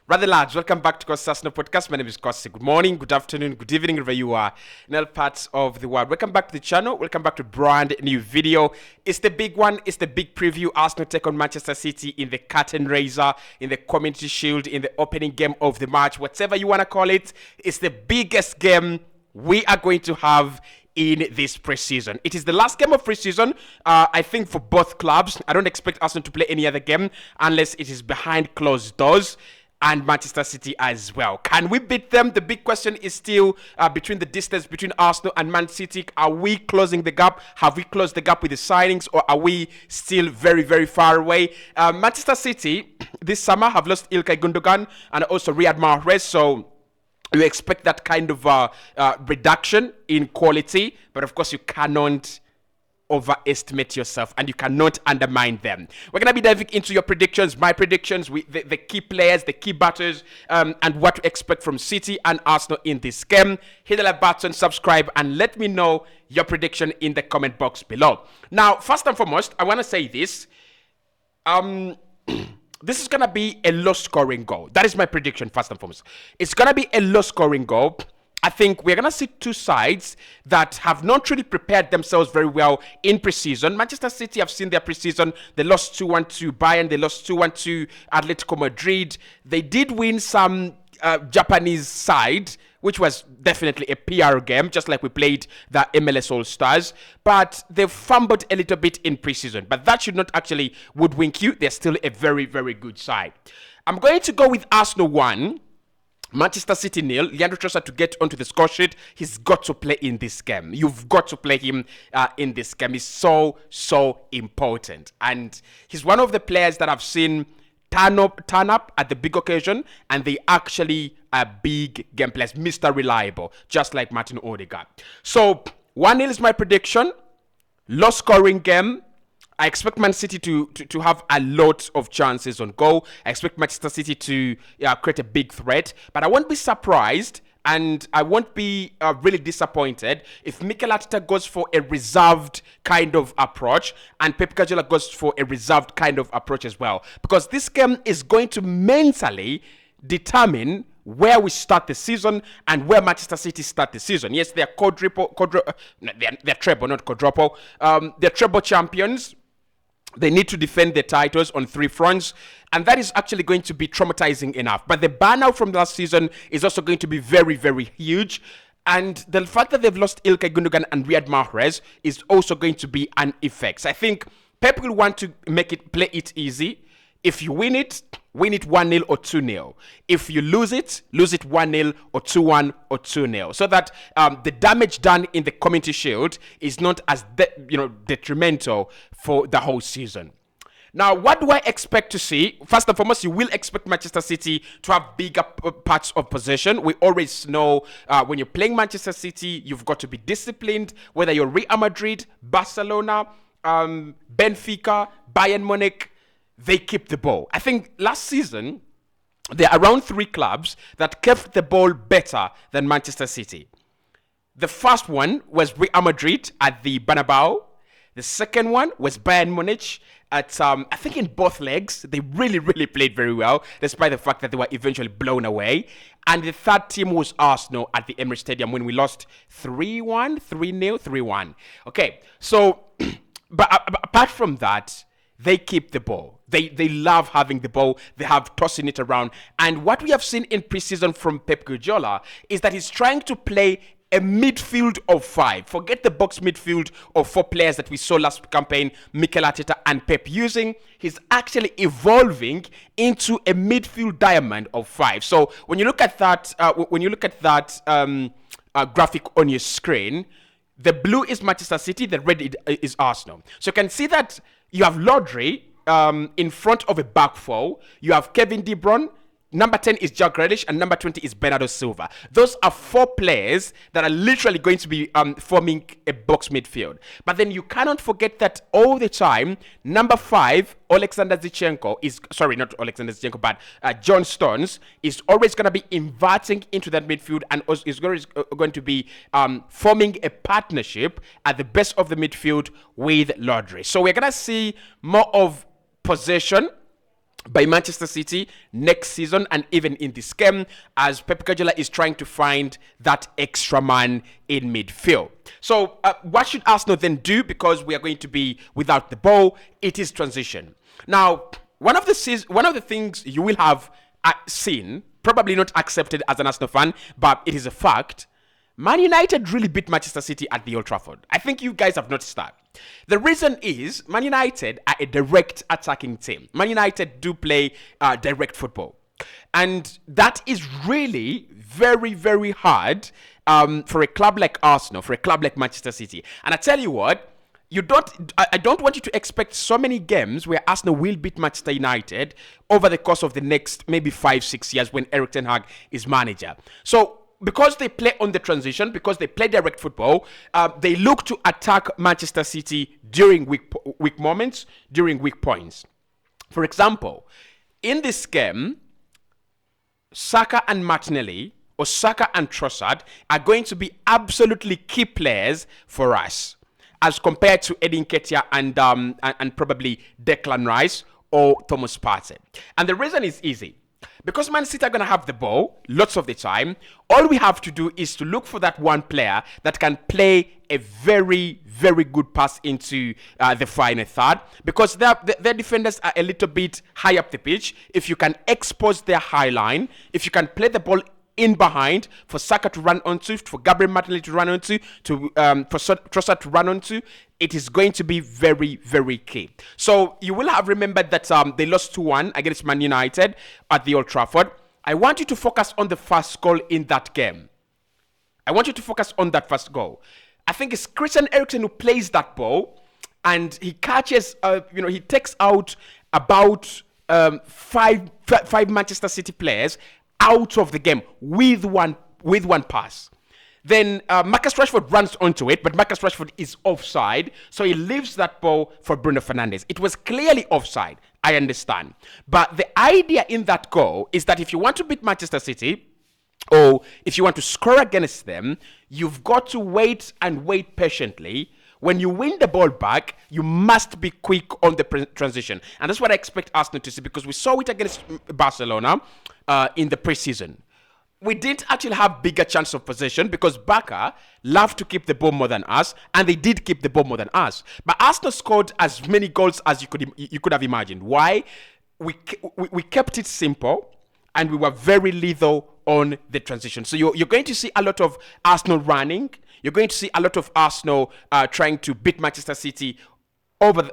Brother lads, welcome back to Cossy Podcast. My name is Cossy. Good morning, good afternoon, good evening, wherever you are in all parts of the world. Welcome back to the channel. Welcome back to brand new video. It's the big one. It's the big preview. Arsenal take on Manchester City in the curtain raiser, in the Community Shield, in the opening game of the match, whatever you want to call it. It's the biggest game we are going to have in this preseason. It is the last game of preseason, I think, for both clubs. I don't expect Arsenal to play any other game unless it is behind closed doors. And Manchester City as well. Can we beat them? The big question is still between the distance between Arsenal and Man City. Are we closing the gap? Have we closed the gap with the signings, or are we still very, very far away? Manchester City this summer have lost Ilkay Gundogan and also Riyad Mahrez, so you expect that kind of reduction in quality, but of course you cannot overestimate yourself and you cannot undermine them. We're going to be diving into your predictions, my predictions, the key players, the key batters, and what to expect from City and Arsenal in this game. Hit the like button, subscribe, and let me know your prediction in the comment box below. Now, first and foremost, I want to say this. This is going to be a low-scoring goal. That is my prediction, first and foremost. It's going to be a low-scoring goal. I think we're going to see two sides that have not really prepared themselves very well in preseason. Manchester City have seen their preseason. They lost 2-1 to Bayern. They lost 2-1 to Atletico Madrid. They did win some Japanese side, which was definitely a PR game, just like we played the MLS All-Stars. But they fumbled a little bit in preseason. But that should not actually woodwink you. They're still a very, very good side. I'm going to go with Arsenal 1. Manchester City 0. Leandro Trossard to get onto the score sheet. He's got to play in this game. You've got to play him in this game. He's so important. And he's one of the players that I've seen turn up at the big occasion, and they actually are big game players. Mr. Reliable, just like Martin Odegaard. So 1-0 is my prediction. Low scoring game. I expect Man City to have a lot of chances on goal. I expect Manchester City to create a big threat. But I won't be surprised and I won't be really disappointed if Mikel Arteta goes for a reserved kind of approach and Pep Guardiola goes for a reserved kind of approach as well. Because this game is going to mentally determine where we start the season and where Manchester City start the season. Yes, they're they're treble, not quadruple. They're treble champions. They need to defend their titles on 3 fronts, and that is actually going to be traumatizing enough. But the burnout from last season is also going to be very, very huge. And the fact that they've lost Ilkay Gundogan and Riyad Mahrez is also going to be an effect. So I think Pep will want to play it easy. If you win it 1-0 or 2-0. If you lose it 1-0 or 2-1 or 2-0. So that the damage done in the Community Shield is not as detrimental for the whole season. Now, what do I expect to see? First and foremost, you will expect Manchester City to have bigger parts of possession. We always know when you're playing Manchester City, you've got to be disciplined. Whether you're Real Madrid, Barcelona, Benfica, Bayern Munich, they keep the ball. I think last season, there are around 3 clubs that kept the ball better than Manchester City. The first one was Real Madrid at the Bernabeu. The second one was Bayern Munich at, I think in both legs. They really played very well, despite the fact that they were eventually blown away. And the third team was Arsenal at the Emirates Stadium when we lost 3-1, 3-0, 3-1. Okay, so, but apart from that, they keep the ball. They love having the ball. They have tossing it around. And what we have seen in preseason from Pep Guardiola is that he's trying to play a midfield of 5. Forget the box midfield of 4 players that we saw last campaign, Mikel Arteta and Pep using. He's actually evolving into a midfield diamond of 5. So when you look at that, graphic on your screen, the blue is Manchester City, the red is Arsenal. So you can see that you have Rodri in front of a back 4. You have Kevin De Bruyne. Number 10 is Jack Grealish, and number 20 is Bernardo Silva. Those are 4 players that are literally going to be forming a box midfield. But then you cannot forget that all the time, number 5, Alexander Zinchenko is, sorry, not Alexander Zinchenko, but John Stones is always going to be inverting into that midfield and is going to be forming a partnership at the best of the midfield with Rodri. So we're going to see more of possession by Manchester City next season and even in this game, as Pep Guardiola is trying to find that extra man in midfield. So what should Arsenal then do? Because we are going to be without the ball, it is transition. Now, one of the things you will have seen, probably not accepted as an Arsenal fan, but it is a fact. Man United really beat Manchester City at the Old Trafford. I think you guys have noticed that. The reason is Man United are a direct attacking team. Man United do play direct football. And that is really very, very hard for a club like Arsenal, for a club like Manchester City. And I tell you what, I don't want you to expect so many games where Arsenal will beat Manchester United over the course of the next maybe 5-6 years when Erik ten Hag is manager. So because they play on the transition, because they play direct football, they look to attack Manchester City during weak moments, during weak points. For example, in this game, Saka and Martinelli, or Saka and Trossard, are going to be absolutely key players for us, as compared to Edin Nketiah and probably Declan Rice or Thomas Partey. And the reason is easy. Because Man City are going to have the ball lots of the time, all we have to do is to look for that one player that can play a very, very good pass into the final third. Because their defenders are a little bit high up the pitch. If you can expose their high line, if you can play the ball in behind for Saka to run onto, for Gabriel Martinelli to run onto, for Trossard to run onto, it is going to be very, very key. So you will have remembered that they lost 2-1 against Man United at the Old Trafford. I want you to focus on the first goal in that game. I want you to focus on that first goal. I think it's Christian Eriksen who plays that ball, and he catches, he takes out about five Manchester City players out of the game with one pass. Then Marcus Rashford runs onto it, but Marcus Rashford is offside, so he leaves that ball for Bruno Fernandes. It was clearly offside, I understand. But the idea in that goal is that if you want to beat Manchester City, or if you want to score against them, you've got to wait and wait patiently. When you win the ball back, you must be quick on the transition. And that's what I expect Arsenal to see, because we saw it against Barcelona in the preseason. We didn't actually have bigger chance of possession because Barca loved to keep the ball more than us, and they did keep the ball more than us. But Arsenal scored as many goals as you could have imagined. Why? We kept it simple, and we were very lethal on the transition. So you're going to see a lot of Arsenal running. You're going to see a lot of Arsenal trying to beat Manchester City over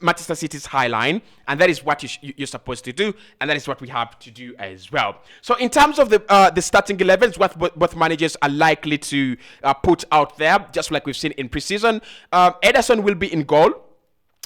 Manchester City's high line, and that is what you're supposed to do, and that is what we have to do as well. So in terms of the starting 11s, what both managers are likely to put out there, just like we've seen in preseason, Ederson will be in goal.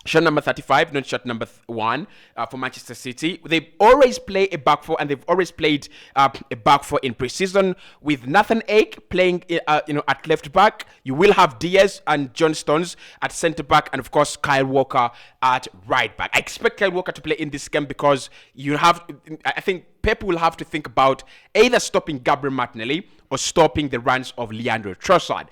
Shot number 35, not shot number 1 for Manchester City. They always play a back four, and they've always played a back four in preseason with Nathan Ake playing, at left back. You will have Diaz and John Stones at centre back, and of course Kyle Walker at right back. I expect Kyle Walker to play in this game because I think Pep will have to think about either stopping Gabriel Martinelli or stopping the runs of Leandro Trossard.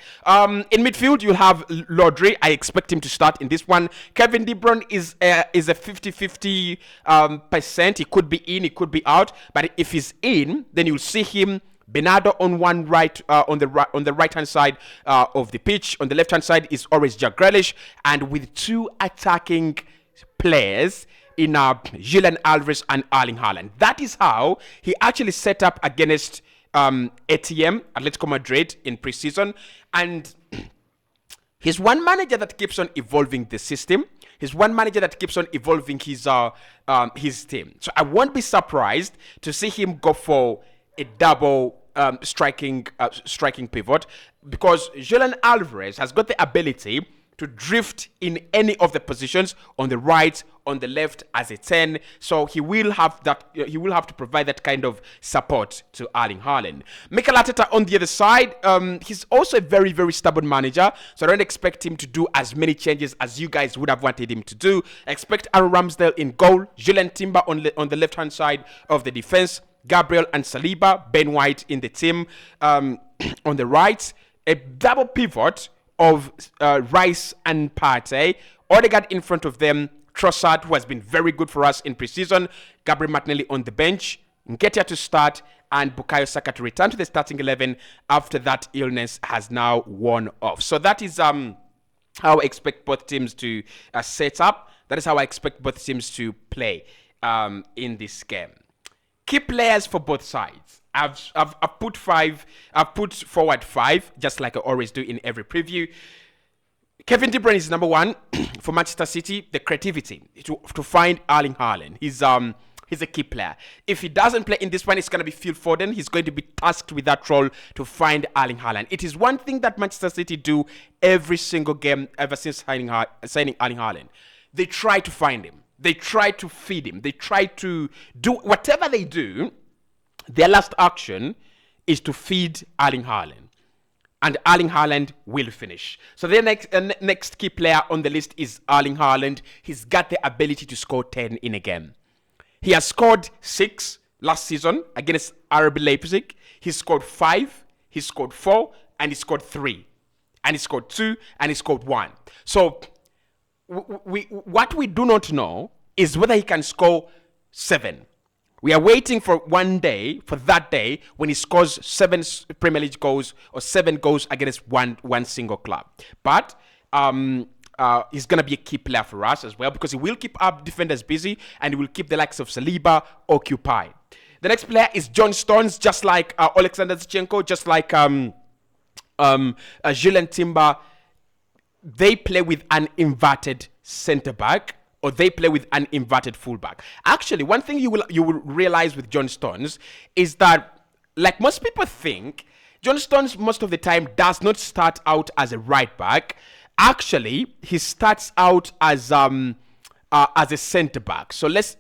In midfield, you'll have Rodri. I expect him to start in this one. Kevin De Bruyne is a 50-50%. He could be in, he could be out. But if he's in, then you'll see him, Bernardo on on the right hand side of the pitch. On the left hand side is always Jack Grealish, and with two attacking players in Julian Alvarez and Erling Haaland. That is how he actually set up against ATM, Atletico Madrid, in preseason. And he's one manager that keeps on evolving the system. He's one manager that keeps on evolving his team. So I won't be surprised to see him go for a double striking pivot, because Julian Alvarez has got the ability to drift in any of the positions, on the right, on the left, as a 10. So he will have that. He will have to provide that kind of support to Erling Haaland. Mikel Arteta on the other side, he's also a very, very stubborn manager. So I don't expect him to do as many changes as you guys would have wanted him to do. I expect Aaron Ramsdale in goal, Julian Timber on the left-hand side of the defense, Gabriel and Saliba, Ben White in the team on the right, a double pivot of Rice and Partey, Odegaard in front of them, Trossard, who has been very good for us in preseason, Gabriel Martinelli on the bench, Nketiah to start, and Bukayo Saka to return to the starting 11 after that illness has now worn off. So that is how I expect both teams to set up. That is how I expect both teams to play in this game. Key players for both sides. I've put forward 5, just like I always do in every preview. Kevin De Bruyne is number 1 for Manchester City. The creativity to find Erling Haaland. He's a key player. If he doesn't play in this one, it's going to be Phil Foden. He's going to be tasked with that role to find Erling Haaland. It is one thing that Manchester City do every single game ever since signing Erling Haaland. They try to find him. They try to feed him. They try to do whatever they do. Their last action is to feed Erling Haaland. And Erling Haaland will finish. So the next key player on the list is Erling Haaland. He's got the ability to score 10 in a game. He has scored 6 last season against RB Leipzig. He scored 5, he scored 4, and he scored 3. And he scored 2, and he scored 1. So what we do not know is whether he can score 7. We are waiting for that day when he scores 7 Premier League goals or 7 goals against one single club. But he's going to be a key player for us as well because he will keep our defenders busy and he will keep the likes of Saliba occupied. The next player is John Stones, just like Alexander Zinchenko, just like Julian Timber. They play with an inverted centre-back or they play with an inverted fullback. Actually, one thing you will realize with John Stones is that, like most people think, John Stones most of the time does not start out as a right back. Actually, he starts out as a centre back. So let's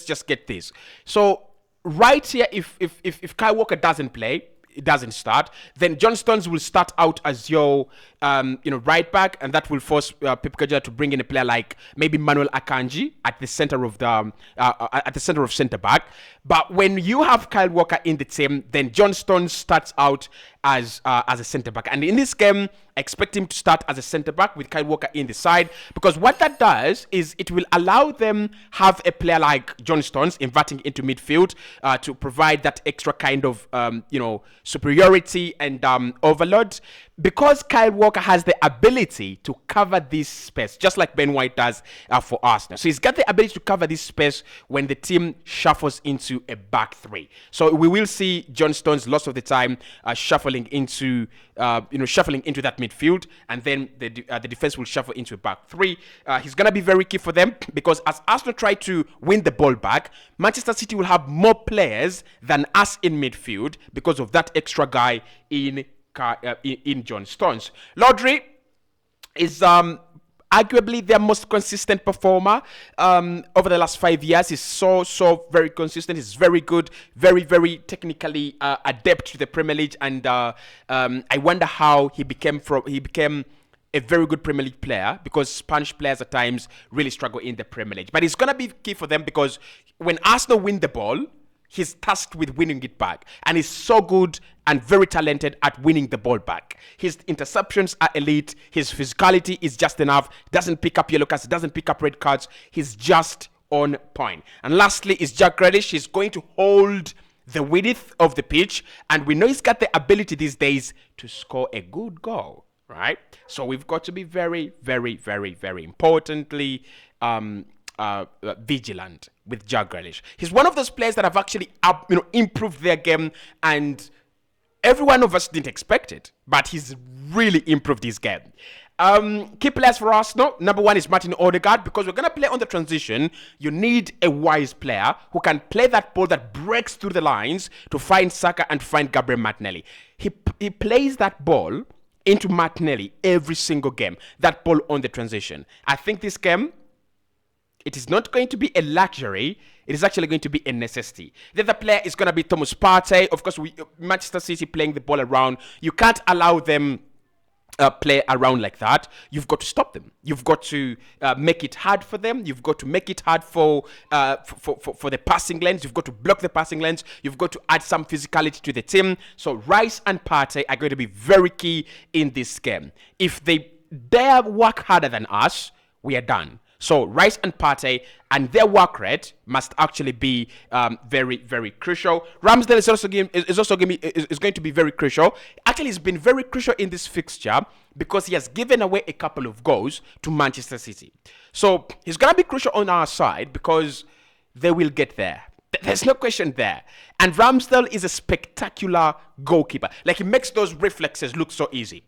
just get this. So right here, if Kyle Walker doesn't play, it doesn't start, then John Stones will start out as your right back, and that will force Pep Guardiola to bring in a player like maybe Manuel Akanji at the center of centre back. But when you have Kyle Walker in the team, then John Stones starts out as a centre back, and in this game, I expect him to start as a centre back with Kyle Walker in the side, because what that does is it will allow them have a player like John Stones inverting into midfield to provide that extra kind of superiority and overload, because Kyle Walker has the ability to cover this space, just like Ben White does for Arsenal. So he's got the ability to cover this space when the team shuffles into a back 3. So we will see John Stones lots of the time shuffling into that midfield, and then the defense will shuffle into a back 3. He's gonna be very key for them because as Arsenal try to win the ball back, Manchester City will have more players than us in midfield because of that extra guy in John Stones. Rodri is arguably their most consistent performer over the last 5 years. He's so very consistent. He's very good, very technically adept to the Premier League, and I wonder how he became a very good Premier League player, because Spanish players at times really struggle in the Premier League. But it's gonna be key for them because when Arsenal win the ball, he's tasked with winning it back, and he's so good and very talented at winning the ball back. His interceptions are elite. His physicality is just enough. Doesn't pick up yellow cards. Doesn't pick up red cards. He's just on point. And lastly is Jack Grealish. He's going to hold the width of the pitch, and we know he's got the ability these days to score a good goal, right? So we've got to be very importantly vigilant with Jack Grealish. He's one of those players that have actually improved their game, and every one of us didn't expect it, but he's really improved his game. Key players for Arsenal, number 1 is Martin Odegaard, because we're going to play on the transition. You need a wise player who can play that ball that breaks through the lines to find Saka and to find Gabriel Martinelli. He plays that ball into Martinelli every single game, that ball on the transition. I think this game, it is not going to be a luxury. It is actually going to be a necessity. The other player is going to be Thomas Partey. Of course, Manchester City playing the ball around. You can't allow them play around like that. You've got to stop them. You've got to make it hard for them. You've got to make it hard for the passing lanes. You've got to block the passing lanes. You've got to add some physicality to the team. So Rice and Partey are going to be very key in this game. If they dare work harder than us, we are done. So Rice and Partey and their work rate must actually be very, very crucial. Ramsdale is going to be very crucial. Actually, he's been very crucial in this fixture because he has given away a couple of goals to Manchester City. So he's going to be crucial on our side because they will get there. There's no question there. And Ramsdale is a spectacular goalkeeper. Like, he makes those reflexes look so easy.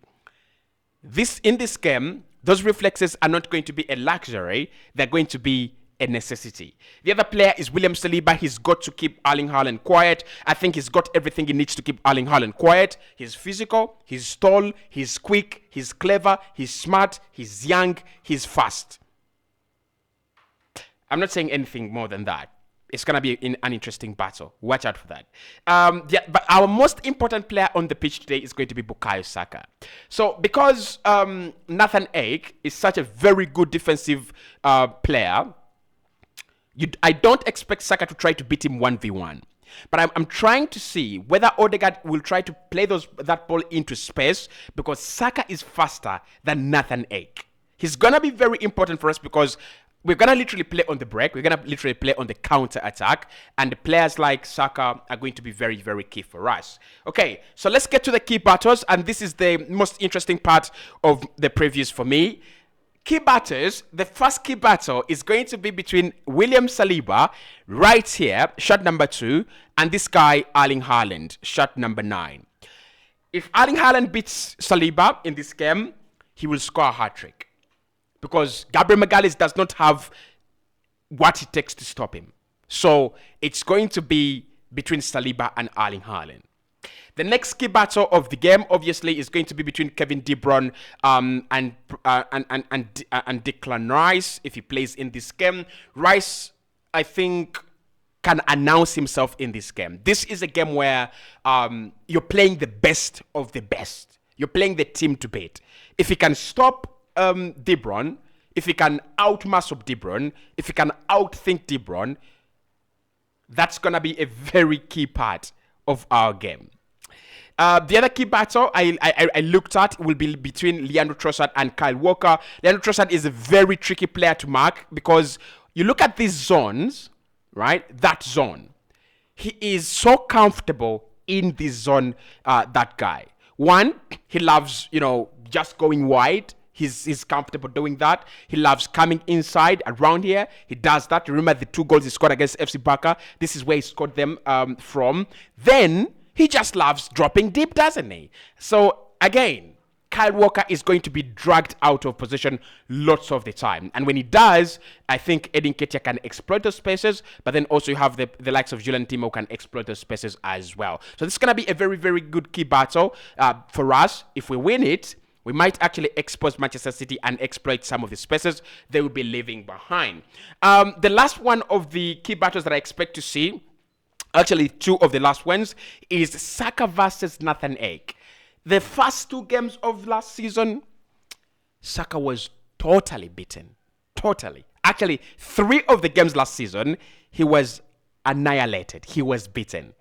In this game, those reflexes are not going to be a luxury. They're going to be a necessity. The other player is William Saliba. He's got to keep Erling Haaland quiet. I think he's got everything he needs to keep Erling Haaland quiet. He's physical, he's tall, he's quick, he's clever, he's smart, he's young, he's fast. I'm not saying anything more than that. It's going to be an interesting battle. Watch out for that. But our most important player on the pitch today is going to be Bukayo Saka. So because Nathan Ake is such a very good defensive player, I don't expect Saka to try to beat him 1v1. But I'm trying to see whether Odegaard will try to play that ball into space, because Saka is faster than Nathan Ake. He's going to be very important for us because we're going to literally play on the break. We're going to literally play on the counter attack. And players like Saka are going to be very, very key for us. Okay, so let's get to the key battles. And this is the most interesting part of the previews for me. Key battles. The first key battle is going to be between William Saliba, right here, shot number 2, and this guy, Erling Haaland, shot number 9. If Erling Haaland beats Saliba in this game, he will score a hat-trick. Because Gabriel Magalhaes does not have what it takes to stop him. So it's going to be between Saliba and Erling Haaland. The next key battle of the game, obviously, is going to be between Kevin De Bruyne and Declan Rice, if he plays in this game. Rice, I think, can announce himself in this game. This is a game where you're playing the best of the best. You're playing the team to beat. If he can stop De Bruyne, if he can outmuscle De Bruyne, if he can outthink De Bruyne, that's going to be a very key part of our game. The other key battle I looked at will be between Leandro Trossard and Kyle Walker. Leandro Trossard is a very tricky player to mark because you look at these zones, right? That zone. He is so comfortable in this zone, that guy. One, he loves, just going wide. He's comfortable doing that. He loves coming inside around here. He does that. Remember the 2 goals he scored against FC Barca? This is where he scored them from. Then he just loves dropping deep, doesn't he? So again, Kyle Walker is going to be dragged out of position lots of the time. And when he does, I think Edin Ketia can exploit those spaces, but then also you have the likes of Julian Timo can exploit those spaces as well. So this is going to be a very, very good key battle for us. If we win it, we might actually expose Manchester City and exploit some of the spaces they will be leaving behind. The last one of the key battles that I expect to see, actually 2 of the last ones, is Saka versus Nathan Ake. The first 2 games of last season, Saka was totally beaten. Totally. Actually, 3 of the games last season, he was annihilated. He was beaten.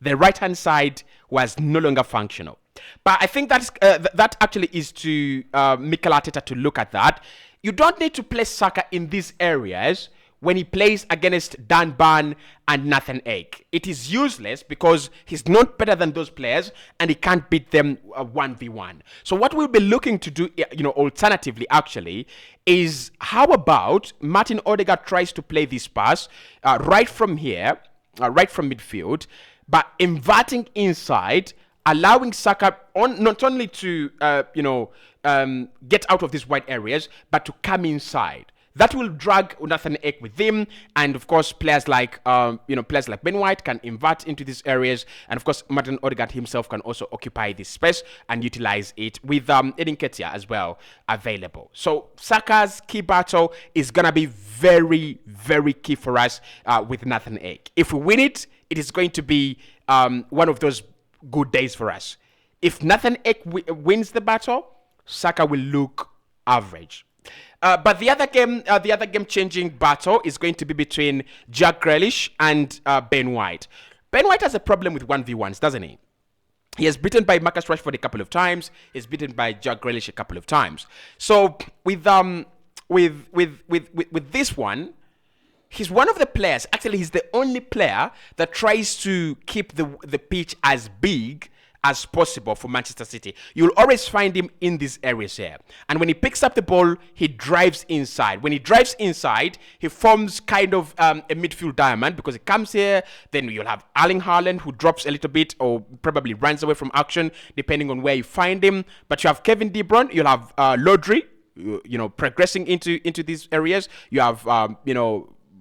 The right-hand side was no longer functional. But I think that actually is to Mikel Arteta to look at that. You don't need to play Saka in these areas when he plays against Dan Burn and Nathan Ake. It is useless because he's not better than those players and he can't beat them 1v1. So what we'll be looking to do, alternatively actually, is how about Martin Odegaard tries to play this pass right from here, right from midfield, but inverting inside, allowing Saka not only to get out of these wide areas, but to come inside. That will drag Nathan Ake with him, and of course players like Ben White can invert into these areas, and of course Martin Odegaard himself can also occupy this space and utilize it with Edin Ketia as well available. So Saka's key battle is gonna be very, very key for us with Nathan Ake. If we win it, it is going to be one of those good days for us. If Nathan Ake wins the battle, Saka will look average. But the other game-changing battle is going to be between Jack Grealish and Ben White. Ben White has a problem with 1v1s, doesn't he? He has beaten by Marcus Rashford a couple of times. He's beaten by Jack Grealish a couple of times. So with with this one, he's one of the players. Actually, he's the only player that tries to keep the pitch as big as possible for Manchester City. You'll always find him in these areas here. And when he picks up the ball, he drives inside. When he drives inside, he forms kind of a midfield diamond, because he comes here, then you'll have Erling Haaland, who drops a little bit or probably runs away from action, depending on where you find him. But you have Kevin De Bruyne, you'll have Lodri, progressing into these areas. You have,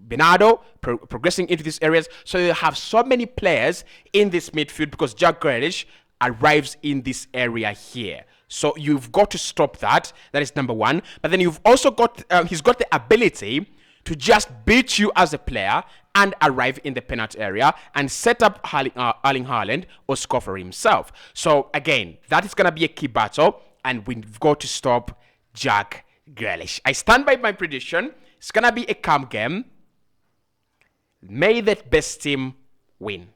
Bernardo progressing into these areas. So you have so many players in this midfield, because Jack Grealish arrives in this area here. So you've got to stop that. That is number one. But then you've also got, he's got the ability to just beat you as a player and arrive in the penalty area and set up Erling Haaland or score for himself. So again, that is going to be a key battle, and we've got to stop Jack Grealish. I stand by my prediction. It's going to be a calm game. May that best team win.